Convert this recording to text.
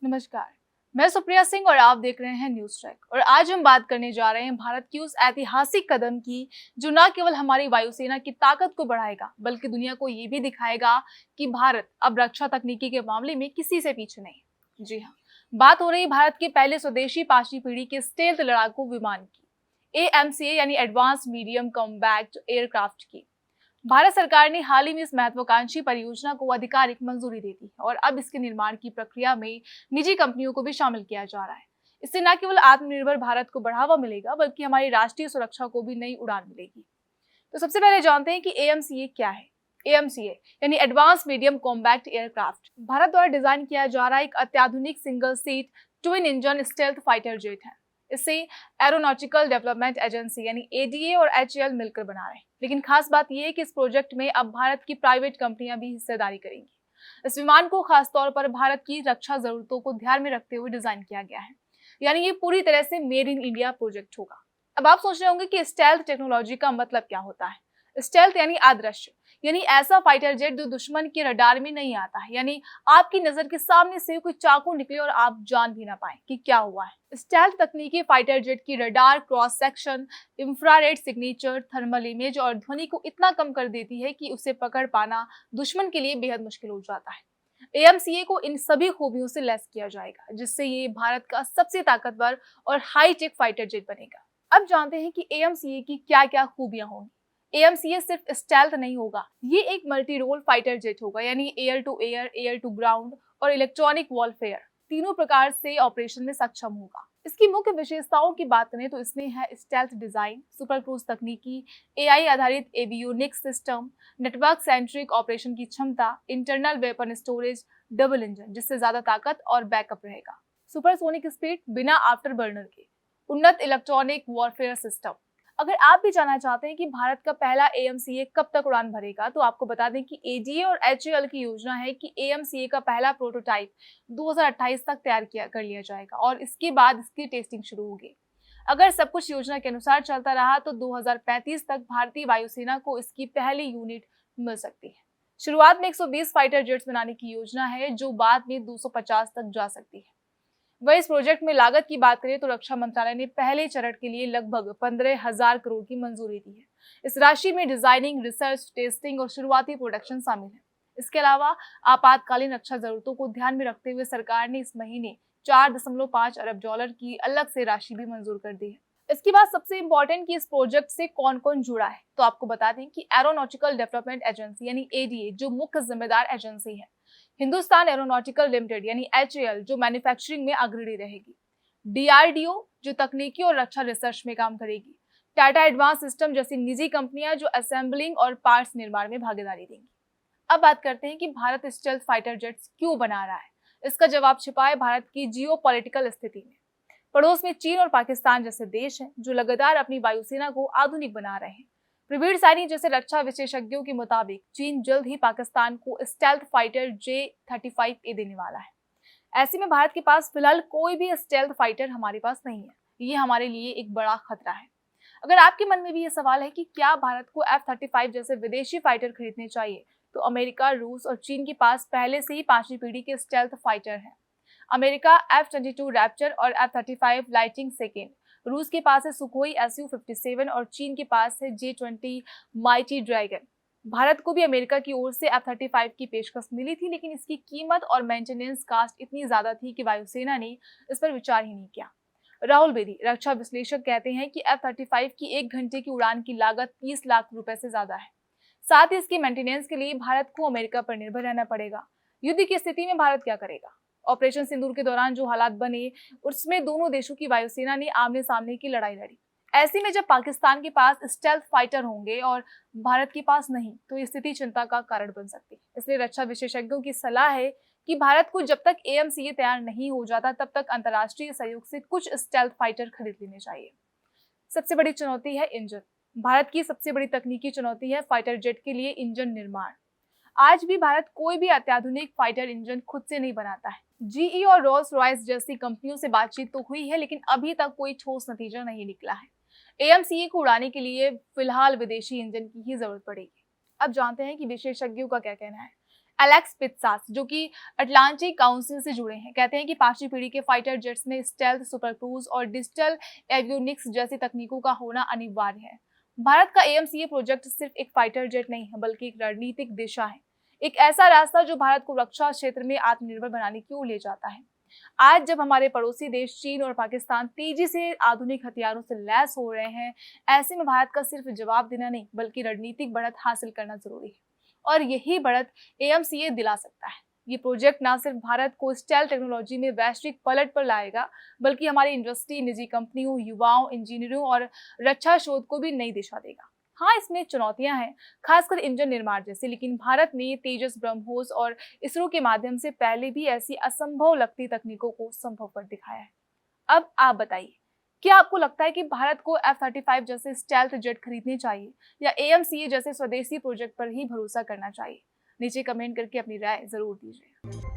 नमस्कार, मैं सुप्रिया सिंह और आप देख रहे हैं न्यूज ट्रैक। और आज हम बात करने जा रहे हैं भारत की उस ऐतिहासिक कदम की जो न केवल हमारी वायुसेना की ताकत को बढ़ाएगा बल्कि दुनिया को ये भी दिखाएगा कि भारत अब रक्षा तकनीकी के मामले में किसी से पीछे नहीं। जी हाँ, बात हो रही भारत के पहले स्वदेशी 5वीं पीढ़ी के स्टेल्थ लड़ाकू विमान की, AMCA यानी एडवांस मीडियम कॉम्बैट एयरक्राफ्ट की। भारत सरकार ने हाल ही में इस महत्वाकांक्षी परियोजना को आधिकारिक मंजूरी दे दी है और अब इसके निर्माण की प्रक्रिया में निजी कंपनियों को भी शामिल किया जा रहा है। इससे न केवल आत्मनिर्भर भारत को बढ़ावा मिलेगा बल्कि हमारी राष्ट्रीय सुरक्षा को भी नई उड़ान मिलेगी। तो सबसे पहले जानते हैं कि AMCA क्या है। AMCA यानी advance medium combat aircraft Bharat द्वारा डिजाइन किया जा रहा एक अत्याधुनिक single seat twin engine stealth fighter jet है। इसे एरोनॉटिकल डेवलपमेंट एजेंसी यानी ADA और HAL मिलकर बना रहे हैं। लेकिन खास बात यह है कि इस प्रोजेक्ट में अब भारत की प्राइवेट कंपनियां भी हिस्सेदारी करेंगी। इस विमान को खासतौर पर भारत की रक्षा जरूरतों को ध्यान में रखते हुए डिजाइन किया गया है, यानी ये पूरी तरह से मेड इन इंडिया प्रोजेक्ट होगा। अब आप सोच रहे होंगे कि स्टेल्थ टेक्नोलॉजी का मतलब क्या होता है। स्टेल्थ यानी अदृश्य, यानी ऐसा फाइटर जेट जो दुश्मन के रडार में नहीं आता है, यानी आपकी नजर के सामने से कोई चाकू निकले और आप जान भी ना पाए कि क्या हुआ है। स्टेल्थ तकनीकी फाइटर जेट की radar, cross section, infrared signature, thermal image और ध्वनि को इतना कम कर देती है कि उसे पकड़ पाना दुश्मन के लिए बेहद मुश्किल हो जाता है। AMCA को इन सभी खूबियों से लैस किया जाएगा, जिससे ये भारत का सबसे ताकतवर और हाईटेक फाइटर जेट बनेगा। अब जानते हैं कि AMCA की क्या क्या खूबियां होंगी। AMCA सिर्फ स्टेल्थ नहीं होगा, ये एक मल्टी रोल फाइटर जेट होगा, यानी air to air, air to ground और इलेक्ट्रॉनिक वॉरफेयर तीनों प्रकार से ऑपरेशन में सक्षम होगा। इसकी मुख्य विशेषताओं की बात करें तो इसमें है स्टेल्थ डिजाइन, सुपर क्रूज तकनीकी, AI आधारित avionics system, network centric operation की क्षमता, internal weapon storage, double engine जिससे ज्यादा ताकत और बैकअप रहेगा, सुपरसोनिक स्पीड बिना आफ्टर बर्नर के, उन्नत इलेक्ट्रॉनिक वॉरफेयर सिस्टम। अगर आप भी जानना चाहते हैं कि भारत का पहला AMCA कब तक उड़ान भरेगा, तो आपको बता दें कि ADA और HAL की योजना है कि AMCA का पहला प्रोटोटाइप 2028 तक तैयार कर लिया जाएगा और इसके बाद इसकी टेस्टिंग शुरू होगी। अगर सब कुछ योजना के अनुसार चलता रहा तो 2035 तक भारतीय वायुसेना को इसकी पहली यूनिट मिल सकती है। शुरुआत में 120 फाइटर जेट्स बनाने की योजना है, जो बाद में 250 तक जा सकती है। वह इस प्रोजेक्ट में लागत की बात करें तो रक्षा मंत्रालय ने पहले चरण के लिए लगभग 15,000 करोड़ की मंजूरी दी है। इस राशि में डिजाइनिंग, रिसर्च, टेस्टिंग और शुरुआती प्रोडक्शन शामिल है। इसके अलावा आपातकालीन रक्षा जरूरतों को ध्यान में रखते हुए सरकार ने इस महीने 4.5 अरब डॉलर की अलग से राशि भी मंजूर कर दी है। इसके बाद सबसे इंपॉर्टेंट कि इस प्रोजेक्ट से कौन कौन जुड़ा है, तो आपको बता दें कि एरोनॉटिकल डेवलपमेंट एजेंसी यानी ADA जो मुख्य जिम्मेदार एजेंसी है, हिंदुस्तान एरोनॉटिकल लिमिटेड यानी HAL जो मैन्युफैक्चरिंग में अग्रणी रहेगी, DRDO जो तकनीकी और रक्षा रिसर्च में काम करेगी, टाटा एडवांस सिस्टम जैसी निजी कंपनियां जो असेंबलिंग और पार्ट्स निर्माण में भागीदारी देंगी। अब बात करते हैं कि भारत स्टेल्थ फाइटर जेट्स क्यों बना रहा है। इसका जवाब छिपा है भारत की जियोपॉलिटिकल स्थिति में। पड़ोस में चीन और पाकिस्तान जैसे देश हैं जो लगातार अपनी वायुसेना को आधुनिक बना रहे हैं। प्रवीण सैनी जैसे रक्षा विशेषज्ञों के मुताबिक चीन जल्द ही पाकिस्तान को स्टेल्थ फाइटर J-35A देने वाला है। ऐसे में भारत के पास फिलहाल कोई भी स्टेल्थ फाइटर हमारे पास नहीं है। ये हमारे लिए एक बड़ा खतरा है। अगर आपके मन में भी ये सवाल है कि क्या भारत को F-35 जैसे विदेशी फाइटर खरीदने चाहिए, तो अमेरिका, रूस और चीन के पास पहले से ही 5वीं पीढ़ी के स्टेल्थ फाइटर हैं। अमेरिका F-22 रैप्टर और F-35 लाइटिंग सेकेंड, रूस के पास है सुखोई Su-57 और चीन के पास है J-20 माइटी ड्रैगन। भारत को भी अमेरिका की ओर से F-35 की पेशकश मिली थी, लेकिन इसकी कीमत और मेंटेनेंस कास्ट इतनी ज्यादा थी कि वायुसेना ने इस पर विचार ही नहीं किया। राहुल बेदी, रक्षा विश्लेषक, कहते हैं कि F-35 की 1 घंटे की उड़ान की लागत 30 लाख रुपए से ज्यादा है। साथ ही इसकी मेंटेनेंस के लिए भारत को अमेरिका पर निर्भर रहना पड़ेगा। युद्ध की स्थिति में भारत क्या करेगा? ऑपरेशन सिंदूर के दौरान जो हालात बने उसमें दोनों देशों की वायुसेना ने आमने सामने की लड़ाई लड़ी। ऐसे में जब पाकिस्तान के पास स्टेल्थ फाइटर होंगे और भारत के पास नहीं, तो ये स्थिति चिंता का कारण बन सकती है। इसलिए रक्षा विशेषज्ञों की सलाह है कि भारत को जब तक AMCA तैयार नहीं हो जाता तब तक अंतर्राष्ट्रीय सहयोग से कुछ स्टेल्थ फाइटर खरीद लेने चाहिए। सबसे बड़ी चुनौती है इंजन। भारत की सबसे बड़ी तकनीकी चुनौती है फाइटर जेट के लिए इंजन निर्माण। आज भी भारत कोई भी अत्याधुनिक फाइटर इंजन खुद से नहीं बनाता है। GE और रोल्स रॉयस जैसी कंपनियों से बातचीत तो हुई है, लेकिन अभी तक कोई ठोस नतीजा नहीं निकला है। AMCA को उड़ाने के लिए फिलहाल विदेशी इंजन की ही जरूरत पड़ेगी। अब जानते हैं कि विशेषज्ञों का क्या कहना है। एलेक्स पित्सास, जो कि अटलांटिक काउंसिल से जुड़े हैं, कहते हैं कि पांचवी पीढ़ी के फाइटर जेट्स में स्टेल्थ, सुपर क्रूज और डिजिटल एवियोनिक्स जैसी तकनीकों का होना अनिवार्य है। भारत का एएमसीए प्रोजेक्ट सिर्फ एक फाइटर जेट नहीं है, बल्कि एक रणनीतिक दिशा है, एक ऐसा रास्ता जो भारत को रक्षा क्षेत्र में आत्मनिर्भर बनाने की ओर ले जाता है। आज जब हमारे पड़ोसी देश चीन और पाकिस्तान तेजी से आधुनिक हथियारों से लैस हो रहे हैं, ऐसे में भारत का सिर्फ जवाब देना नहीं, बल्कि रणनीतिक बढ़त हासिल करना जरूरी है, और यही बढ़त एएमसीए दिला सकता है। ये प्रोजेक्ट न सिर्फ भारत को स्टेल टेक्नोलॉजी में वैश्विक पलट पर लाएगा, बल्कि हमारी इंडस्ट्री, निजी कंपनियों, युवाओं, इंजीनियरों और रक्षा शोध को भी नई दिशा देगा। हाँ, इसमें चुनौतियां हैं, खासकर इंजन निर्माण जैसे, लेकिन भारत ने तेजस, ब्रह्मोस और इसरो के माध्यम से पहले भी ऐसी असंभव लगती तकनीकों को संभव कर दिखाया है। अब आप बताइए, क्या आपको लगता है कि भारत को F-35 जैसे स्टेल्थ जेट खरीदने चाहिए या एएमसीए जैसे स्वदेशी प्रोजेक्ट पर ही भरोसा करना चाहिए? नीचे कमेंट करके अपनी राय जरूर दीजिए।